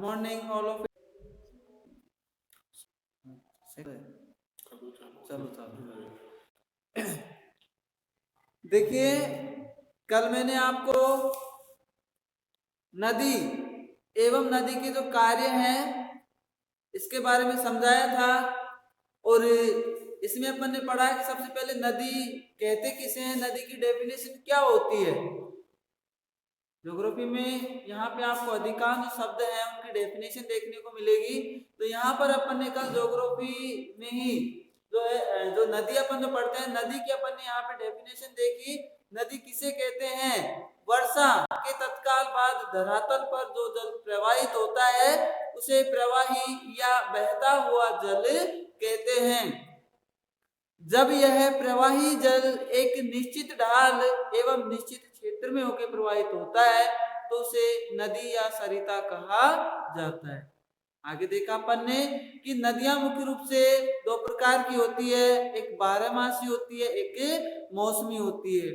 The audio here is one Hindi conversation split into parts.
Morning all of. चलो चलो। देखिए, कल मैंने आपको नदी एवं नदी के जो कार्य हैं इसके बारे में समझाया था। और इसमें अपन ने पढ़ा कि सबसे पहले नदी कहते किसे हैं, नदी की डेफिनेशन क्या होती है। ज्योग्राफी में यहाँ पे आपको अधिकांश जो शब्द हैं उनकी डेफिनेशन देखने को मिलेगी। तो यहाँ पर अपन ने कल ज्योग्राफी में ही जो है जो नदी अपन जो पढ़ते हैं, नदी की अपन ने यहाँ पे डेफिनेशन देखी। नदी किसे कहते हैं? वर्षा के तत्काल बाद धरातल पर जो जल प्रवाहित होता है उसे प्रवाही या बहता हुआ जल कहते हैं। जब यह प्रवाही जल एक निश्चित ढाल एवं निश्चित क्षेत्र में होकर प्रवाहित होता है तो उसे नदी या सरिता कहा जाता है। आगे देखा अपन ने कि नदियां मुख्य रूप से दो प्रकार की होती है, एक बारहमासी होती है, एक मौसमी होती है।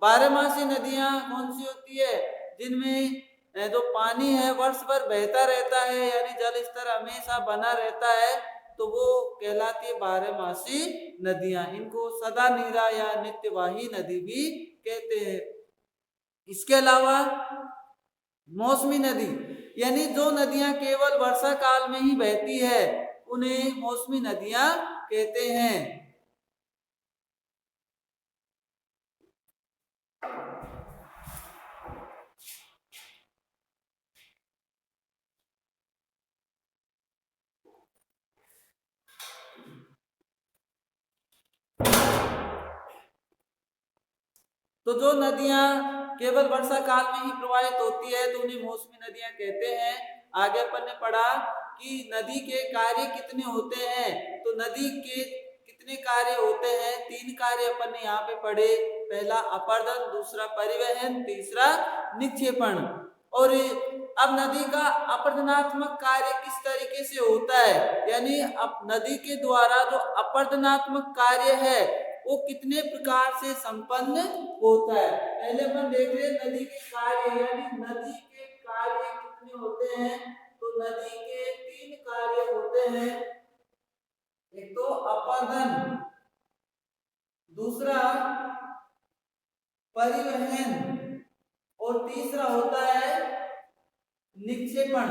बारहमासी नदियां कौन सी होती है? जिनमें जो पानी है वर्ष भर बहता रहता है, यानी जल स्तर हमेशा बना रहता है, तो वो कहलाती है बारहमासी नदियां। इनको सदा नीरा या नित्यवाही नदी भी कहते हैं। इसके अलावा मौसमी नदी, यानी जो नदियां केवल वर्षा काल में ही बहती है उन्हें मौसमी नदियां कहते हैं। तो जो नदियां केवल वर्षा काल में ही प्रवाहित होती है तो उन्हें मौसमी नदियां कहते हैं। आगे अपन ने पढ़ा कि नदी के कार्य कितने होते हैं। तो नदी के कितने कार्य होते हैं? 3 कार्य अपन ने यहाँ पे पढ़े। पहला अपरदन, दूसरा परिवहन, तीसरा निक्षेपण। और अब नदी का अपरदनात्मक कार्य किस तरीके से होता है, यानी अब नदी के द्वारा जो अपरदनात्मक कार्य है वो कितने प्रकार से संपन्न होता है। पहले अपन देख रहे हैं नदी के कार्य, यानी नदी के कार्य कितने होते हैं। तो नदी के 3 कार्य होते हैं। एक तो अपरदन, दूसरा परिवहन और तीसरा होता है निक्षेपण।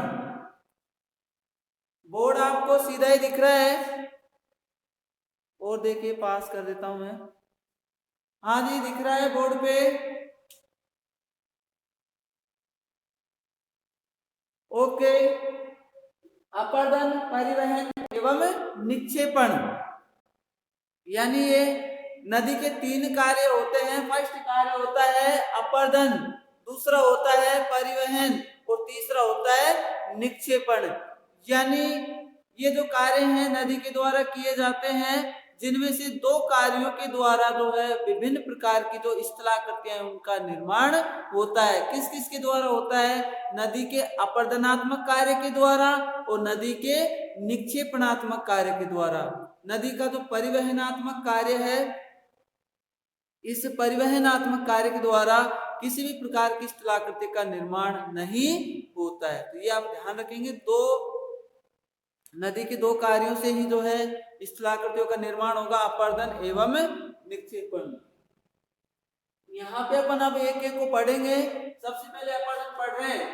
बोर्ड आपको सीधा ही दिख रहा है? और देखिए पास कर देता हूं मैं। हाँ जी, दिख रहा है बोर्ड पे? ओके। अपरदन, परिवहन एवं निक्षेपण, यानी ये नदी के 3 कार्य होते हैं। फर्स्ट कार्य होता है अपरदन, दूसरा होता है परिवहन और तीसरा होता है निक्षेपण। यानी ये जो कार्य हैं नदी के द्वारा किए जाते हैं, जिनमें से 2 कार्यों के द्वारा जो है विभिन्न प्रकार की जो स्थलाकृतियां हैं उनका निर्माण होता है। किस किस के द्वारा होता है? नदी के अपरदनात्मक कार्य के द्वारा और नदी के निक्षेपणात्मक कार्य के द्वारा। नदी का जो परिवहनात्मक कार्य है, इस परिवहनात्मक कार्य के द्वारा किसी भी प्रकार की स्थलाकृति का निर्माण नहीं होता है। तो ये आप ध्यान रखेंगे, 2 नदी के 2 कार्यों से ही जो है स्थलाकृतियों का निर्माण होगा, अपरदन एवं निक्षेपण। यहाँ पे अपन अब एक एक को पढ़ेंगे। सबसे पहले अपरदन पढ़ रहे हैं।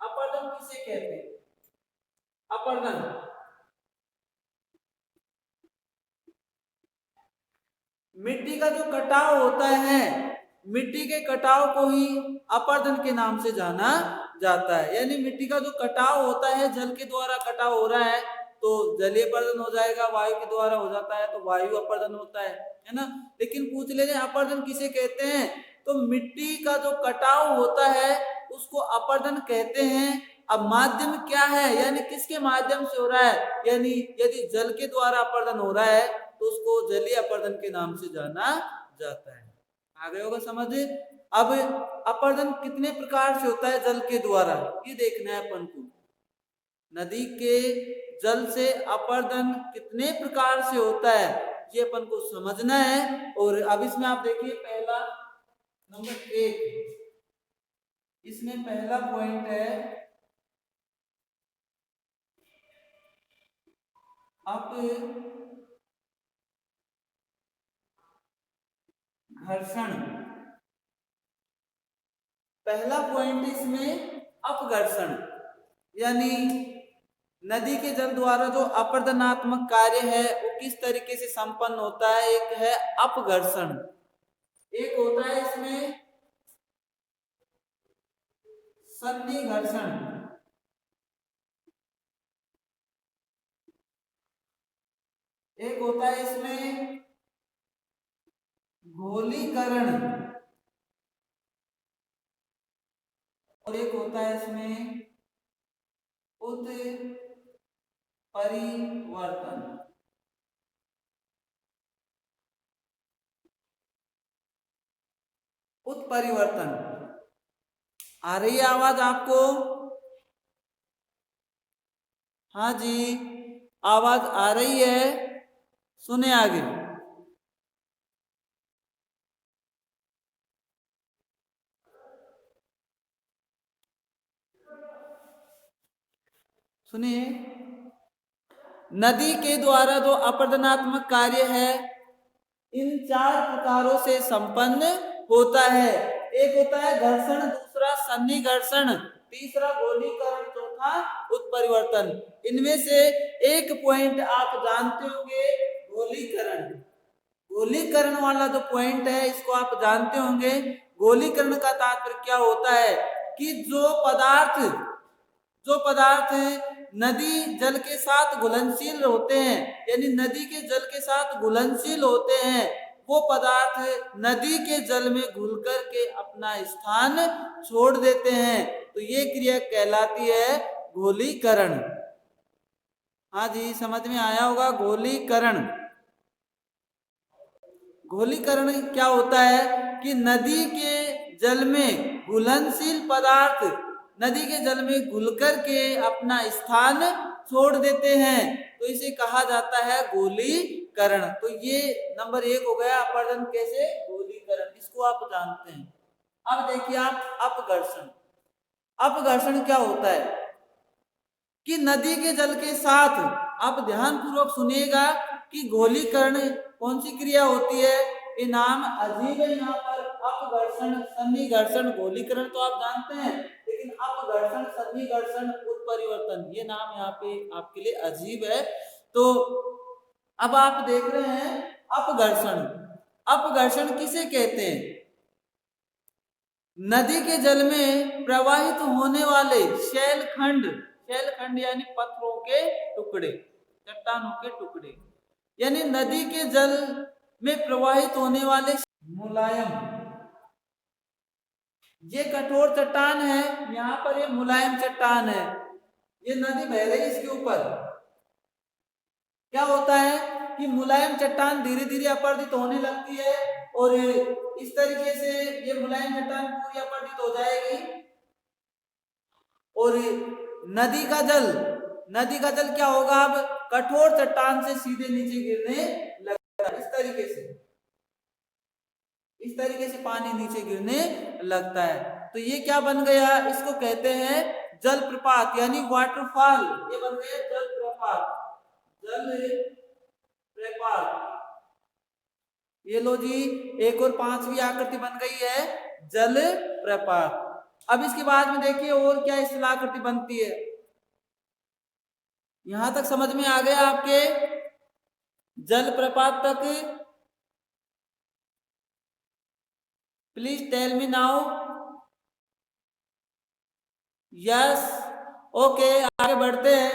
अपरदन किसे कहते हैं? अपरदन मिट्टी का जो कटाव होता है, मिट्टी के कटाव को ही अपरदन के नाम से जाना जाता है। यानी मिट्टी का जो कटाव होता है, जल के द्वारा कटाव हो रहा है तो जलीय अपरदन हो जाएगा, वायु के द्वारा हो जाता है तो वायु अपरदन होता है ना। लेकिन पूछ ले रहे अपरदन किसे कहते हैं, तो मिट्टी का जो कटाव होता है उसको अपरदन कहते हैं। अब माध्यम क्या है, यानी किसके माध्यम से हो रहा है, यानी यदि जल के द्वारा अपरदन हो रहा है तो उसको जलीय अपरदन के नाम से जाना जाता है। आ गए होगा समझ? अब अपरदन कितने प्रकार से होता है जल के द्वारा, ये देखना है अपन को। नदी के जल से अपरदन कितने प्रकार से होता है ये अपन को समझना है। और अब इसमें आप देखिए पहला नंबर 1, इसमें पहला पॉइंट है अपघर्षण। पहला पॉइंट इसमें अपघर्षण, यानी नदी के जल द्वारा जो अपरदनात्मक कार्य है वो किस तरीके से संपन्न होता है। एक है अपघर्षण, एक होता है इसमें सन्निघर्षण। एक होता है इसमें घोलीकरण और एक होता है इसमें उत्परिवर्तन। उत्परिवर्तन आ रही है आवाज आपको? हाँ जी, आवाज आ रही है, सुने आगे। सुनिए, नदी के द्वारा जो अपरदनात्मक कार्य है इन 4 प्रकारों से संपन्न होता है। एक होता है घर्षण, दूसरा सन्निघर्षण, तीसरा गोलीकरण, चौथा उत्परिवर्तन। इनमें से एक पॉइंट आप जानते होंगे, गोलीकरण। गोलीकरण वाला जो पॉइंट है इसको आप जानते होंगे। गोलीकरण का तात्पर्य क्या होता है कि जो पदार्थ नदी जल के साथ घुलनशील होते हैं, यानी नदी के जल के साथ घुलनशील होते हैं, वो पदार्थ नदी के जल में घुल कर के अपना स्थान छोड़ देते हैं, तो ये क्रिया कहलाती है गोलीकरण। हाँ जी, समझ में आया होगा गोलीकरण। घोलीकरण क्या होता है कि नदी के जल में घुलनशील पदार्थ नदी के जल में घुलकर के अपना स्थान छोड़ देते हैं, तो इसे कहा जाता है गोलीकरण। तो ये नंबर 1 हो गया, अपरदन कैसे, गोलीकरण, इसको आप जानते हैं। अब देखिए आप अपघर्षण। अपघर्षण क्या होता है कि नदी के जल के साथ, आप ध्यान पूर्वक सुनिएगा कि गोलीकरण कौन सी क्रिया होती है, ये नाम अजीब है। यहाँ पर अपघर्षण, सन्निघर्षण, गोलीकरण तो आप जानते हैं, लेकिन अपघर्षण, सन्निघर्षण, उत्परिवर्तन ये नाम यहाँ पे आपके लिए अजीब है। तो अब आप देख रहे हैं अपघर्षण। अपघर्षण किसे कहते हैं? नदी के जल में प्रवाहित होने वाले शैलखंड, शैलखंड यानी पत्थरों के टुकड़े, चट्टानों के टुकड़े, यानी नदी के जल में प्रवाहित होने वाले मुलायम, ये कठोर चट्टान है, यहाँ पर ये मुलायम चट्टान है, ये नदी बह रही है, इसके ऊपर क्या होता है कि मुलायम चट्टान धीरे धीरे अपरदित होने लगती है और इस तरीके से ये मुलायम चट्टान पूरी अपरदित हो जाएगी और नदी का जल क्या होगा, अब कठोर चट्टान से सीधे नीचे गिरने लगता है। इस तरीके से पानी नीचे गिरने लगता है, तो ये क्या बन गया, इसको कहते हैं जलप्रपात यानी वाटरफॉल। ये बन गया जलप्रपात, जलप्रपात। ये लो जी, एक और 5वीं आकृति बन गई है जलप्रपात। अब इसके बाद में देखिए और क्या स्थलाकृति बनती है। यहां तक समझ में आ गया आपके जलप्रपात तक? Please tell me now. Yes, okay, आगे बढ़ते हैं।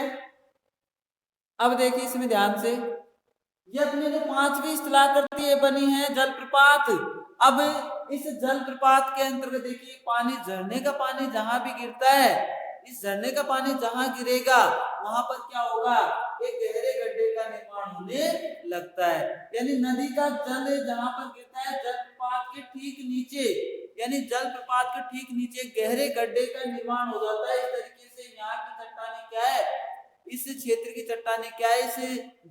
अब देखिए इसमें ध्यान से, ये अपने जो 5वीं स्थलाकृति बनी है जलप्रपात। अब इस जलप्रपात के अंतर्गत देखिए पानी, झरने का पानी जहां भी गिरता है, इस झरने का पानी जहां गिरेगा वहां पर क्या होगा, एक गहरे गड्ढे का निर्माण होने लगता है। यानी नदी का जल जहां पर गिरता है जलप्रपात के ठीक नीचे, यानी जलप्रपात के ठीक नीचे गहरे गड्ढे का निर्माण हो जाता है। इस तरीके से यहाँ की चट्टानें क्या है, इस क्षेत्र की चट्टानें क्या है, इस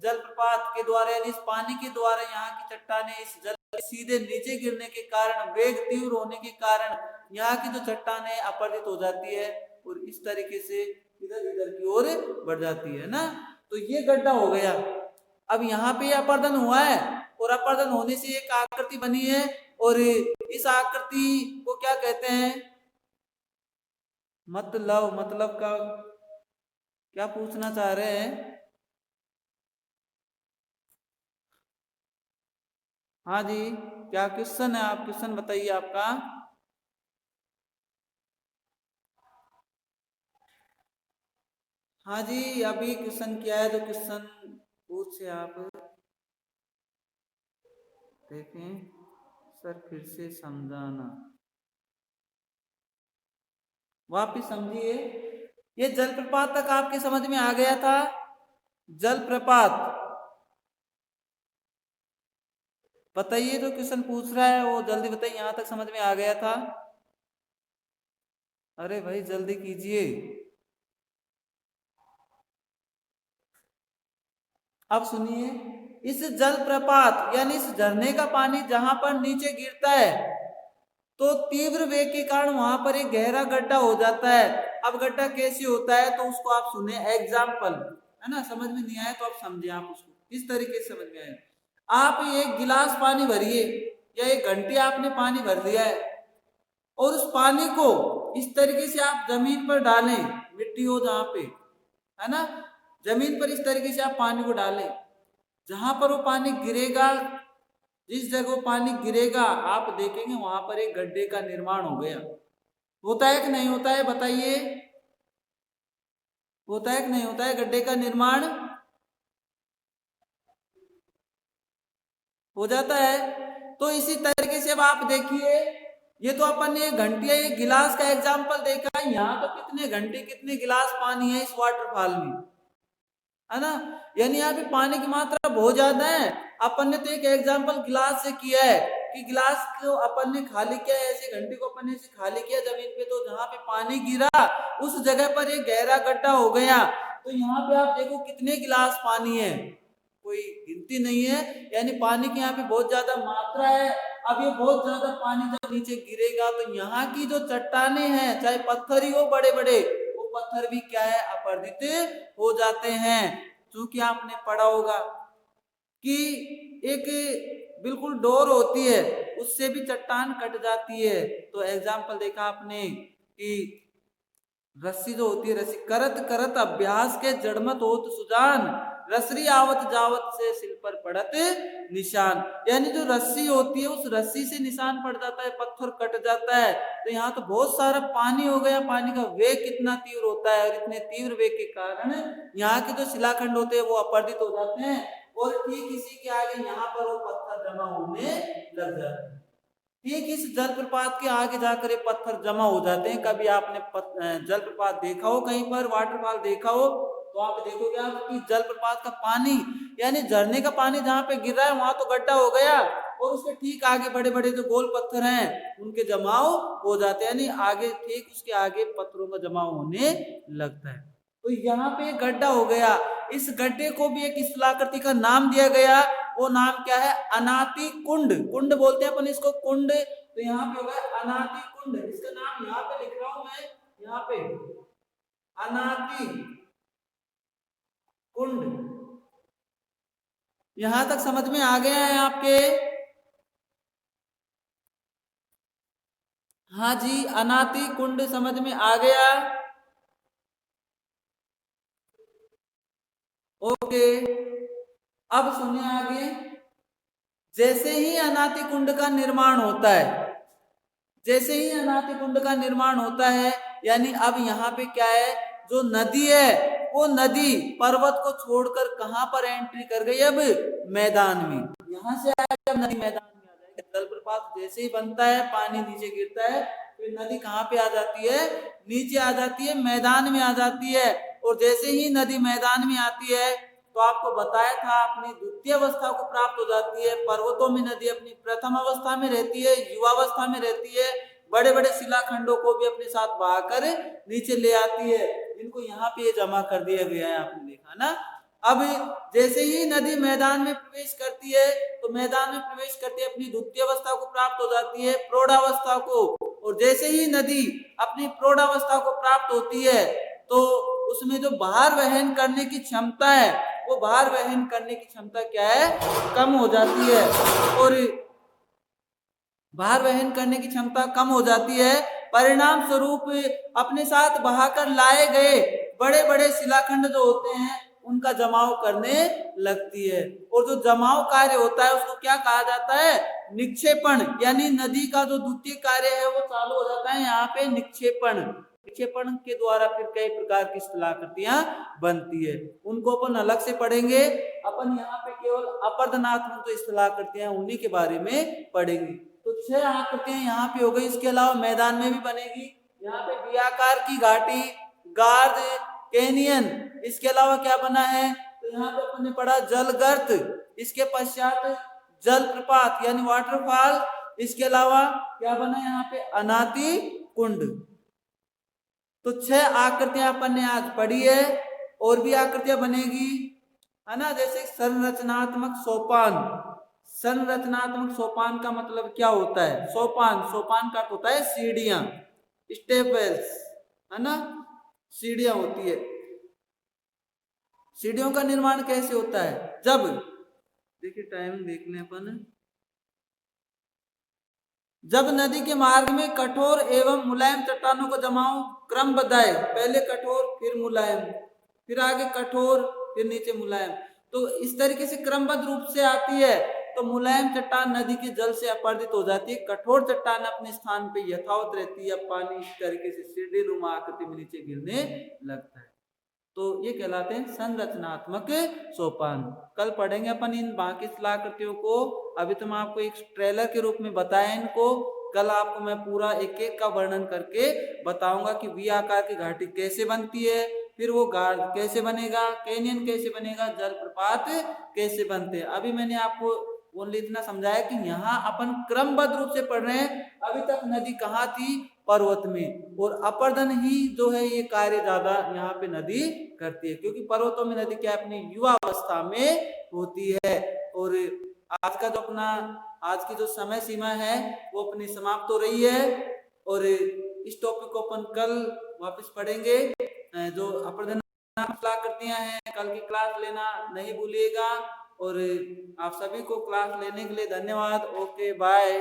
जलप्रपात के द्वारा यानी इस पानी के द्वारा यहाँ की चट्टानें इस जल सीधे नीचे गिरने के कारण, वेग तीव्र होने के कारण यहाँ की जो चट्टानें अपरदित हो जाती है और इस तरीके से इधर इधर की ओर बढ़ जाती है ना। तो ये गड्ढा हो गया। अब यहाँ पे अपर्दन हुआ है और अपर्दन होने से एक आकृति बनी है, और इस आकृति को क्या कहते हैं? मतलब का क्या पूछना चाह रहे हैं? हाँ जी, क्या क्वेश्चन है? आप क्वेश्चन बताइए आपका। हाँ जी, अभी क्वेश्चन किया है, तो क्वेश्चन पूछे आप। देखें सर, फिर से समझाना, वापिस समझिए। ये जलप्रपात तक आपके समझ में आ गया था? जलप्रपात बताइए, जो क्वेश्चन पूछ रहा है वो जल्दी बताइए, यहां तक समझ में आ गया था? अरे भाई जल्दी कीजिए। अब सुनिए, इस जलप्रपात यानी इस झरने का पानी जहां पर नीचे गिरता है, तो तीव्र वेग के कारण वहां पर एक गहरा गड्ढा हो जाता है। अब गड्ढा कैसे होता है, तो उसको आप सुने एग्जाम्पल, है ना? समझ में नहीं आया तो आप समझे, आप उसको किस तरीके से समझ में आए। आप एक गिलास पानी भरिए, या एक घंटे आपने पानी भर दिया है, और उस पानी को इस तरीके से आप जमीन पर डालें, मिट्टी हो जहां पे, है ना, जमीन पर इस तरीके से आप पानी को डालें, जहां पर वो पानी गिरेगा, जिस जगह वो पानी गिरेगा आप देखेंगे वहां पर एक गड्ढे का निर्माण हो गया। होता है कि नहीं होता है, बताइए? होता है कि नहीं होता है गड्ढे का निर्माण? हो जाता है। तो इसी तरीके से अब आप देखिए, ये तो अपन ने घंटिया एक गिलास का एग्जाम्पल देखा है, यहाँ तो कितने घंटे कितने गिलास पानी है इस वाटरफॉल में, है ना? यानी यहाँ पे पानी की मात्रा बहुत ज्यादा है। अपन ने तो एक एग्जाम्पल गिलास से किया है कि गिलास को अपन ने खाली किया, ऐसे घंटे को अपन ने ऐसे खाली किया जमीन पे, तो जहाँ पे पानी गिरा उस जगह पर एक गहरा गड्ढा हो गया। तो यहाँ पे आप देखो कितने गिलास पानी है, कोई गिनती नहीं है, यानी पानी की यहाँ पे बहुत ज्यादा मात्रा है। अब ये बहुत ज्यादा पानी जब नीचे गिरेगा तो यहाँ की जो चट्टाने हैं, चाहे पत्थर ही हो बड़े बड़े, वो पत्थर भी क्या है, अपरदित हो जाते हैं। क्योंकि आपने पढ़ा होगा कि एक बिल्कुल डोर होती है, उससे भी चट्टान कट जाती है। तो एग्जाम्पल देखा आपने कि रस्सी जो होती है, रस्सी करत करत अभ्यास के जड़मत होत सुजान, रसरी आवत जावत से सिल पर पड़त निशान। यानी जो रस्सी होती है उस रस्सी से निशान पड़ जाता है, पत्थर कट जाता है। तो यहाँ तो बहुत सारा पानी हो गया, पानी का वेग कितना तीव्र होता है, और इतने तीव्र वेग के कारण यहाँ के जो शिलाखंड होते हैं वो अपरदित हो जाते हैं, और ठीक इसी के आगे यहाँ पर वो पत्थर जमा होने लग जाते हैं। ठीक इस जलप्रपात के आगे जाकर ये पत्थर जमा हो जाते हैं। कभी आपने जलप्रपात देखा हो, कहीं पर वाटरफॉल देखा हो, तो आप देखोगे आप कि जलप्रपात का पानी यानी झरने का पानी जहाँ पे गिर रहा है वहां तो गड्ढा हो गया, और उसके ठीक आगे बड़े बड़े जो गोल पत्थर हैं उनके जमाव हो जाते हैं, यानी आगे ठीक उसके आगे पत्थरों का जमाव होने लगता है। तो यहाँ पे गड्ढा हो गया, इस गड्ढे को भी एक स्थलाकृति का नाम दिया गया। वो नाम क्या है? अनाति कुंड। कुंड बोलते हैं अपन इसको, कुंड। तो यहाँ पे हो गया अनाति कुंड, इसका नाम यहाँ पे लिख रहा हूं मैं, यहाँ पे अनाति कुंड। यहां तक समझ में आ गया है आपके? हाँ जी, अनाति कुंड समझ में आ गया। ओके, अब सुनिए आगे। जैसे ही अनाति कुंड का निर्माण होता है, जैसे ही अनाति कुंड का निर्माण होता है, यानी अब यहाँ पे क्या है, जो नदी है वो नदी पर्वत को छोड़कर कहां पर एंट्री कर गई? अब मैदान में। यहां से आकर नदी मैदान में आ जाएगी। जलप्रपात जैसे ही बनता है, पानी नीचे गिरता है, फिर नदी कहाँ पे आ जाती है? नीचे आ जाती है, मैदान में आ जाती है। और जैसे ही नदी मैदान में आती है, तो आपको बताया था अपनी द्वितीय अवस्था को प्राप्त हो जाती है। पर्वतों में नदी अपनी प्रथम अवस्था में रहती है, युवावस्था में रहती है, बड़े बड़े शिलाखंडों को भी अपने साथ बहाकर नीचे ले आती है। इनको यहाँ पे जमा कर दिया गया है, आपने देखा ना। अब जैसे ही नदी मैदान में प्रवेश करती है, तो मैदान में प्रवेश करती है अपनी द्वितीय अवस्था को प्राप्त हो जाती है, प्रौढ़ावस्था को। और जैसे ही नदी अपनी प्रौढ़ावस्था को प्राप्त होती है, तो उसमें जो भार वहन करने की क्षमता है, वो भार वहन करने की क्षमता क्या है, कम हो जाती है। और भार वहन करने की क्षमता कम हो जाती है। परिणाम स्वरूप अपने साथ बहाकर लाए गए बड़े बड़े शिलाखंड जो होते हैं उनका जमाव करने लगती है। और जो जमाव कार्य होता है उसको क्या कहा जाता है, निक्षेपण। यानी नदी का जो द्वितीय कार्य है वो चालू हो जाता है यहाँ पे निक्षेपण। निक्षेपण के द्वारा फिर कई प्रकार की स्थलाकृतियां बनती है, उनको अपन अलग से पढ़ेंगे। अपन यहाँ पे केवल अपरदनात्मक जो स्थलाकृतियां उन्हीं के बारे में पढ़ेंगे। तो 6 आकृतियां यहाँ पे हो गई। इसके अलावा मैदान में भी बनेगी। यहाँ पे V-आकार की घाटी, गार्ड कैनियन, इसके अलावा क्या बना है, तो यहाँ पे अपन ने पढ़ा जलगर्त, इसके पश्चात जलप्रपात यानी वाटरफॉल, इसके अलावा क्या बना यहाँ पे, अनाति कुंड। तो 6 आकृतियां अपन ने आज पढ़ी है। और भी आकृतियां बनेगी, है ना, जैसे संरचनात्मक सोपान। संरचनात्मक सोपान का मतलब क्या होता है, सोपान, सोपान का होता है सीढ़ियां, स्टेपवेल्स, है ना, सीढ़ियां होती है। सीढ़ियों का निर्माण कैसे होता है, जब देखिए टाइम देख लें अपन, जब नदी के मार्ग में कठोर एवं मुलायम चट्टानों को जमाव क्रमबद्ध है, पहले कठोर फिर मुलायम, फिर आगे कठोर फिर नीचे मुलायम, तो इस तरीके से क्रमबद्ध रूप से आती है। तो मुलायम चट्टान नदी के जल से अपरदित हो जाती है, कठोर चट्टान अपने स्थान पे यथावत रहती है, पानी इस तरीके से सीढ़ी नुमा आकृति में नीचे गिरने लगता है। तो ये कहलाते हैं संरचनात्मक सोपान। कल पढ़ेंगे अपन इन बाकी स्थलाकृतियों को। अभी तो मैं आपको एक ट्रेलर के रूप में बताया इनको, कल आपको मैं पूरा एक एक का वर्णन करके बताऊंगा कि V आकार की घाटी कैसे बनती है, फिर वो गार्ड कैसे बनेगा, कैनियन कैसे बनेगा, जलप्रपात कैसे बनते हैं। अभी मैंने आपको ओनली इतना समझाया कि यहाँ अपन क्रमबद्ध रूप से पढ़ रहे हैं। अभी तक नदी कहाँ थी, पर्वत में, और अपर्दन ही जो है ये कार्य ज्यादा यहाँ पे नदी करती है, क्योंकि पर्वतों में नदी क्या अपनी युवा अवस्था में होती है। और आज का जो अपना आज की जो समय सीमा है वो अपनी समाप्त हो रही है, और इस टॉपिक को अपन कल वापस पढ़ेंगे। जो अपर्दन कलाकृतियां हैं, कल की क्लास लेना नहीं भूलिएगा। और आप सभी को क्लास लेने के लिए धन्यवाद। Okay bye.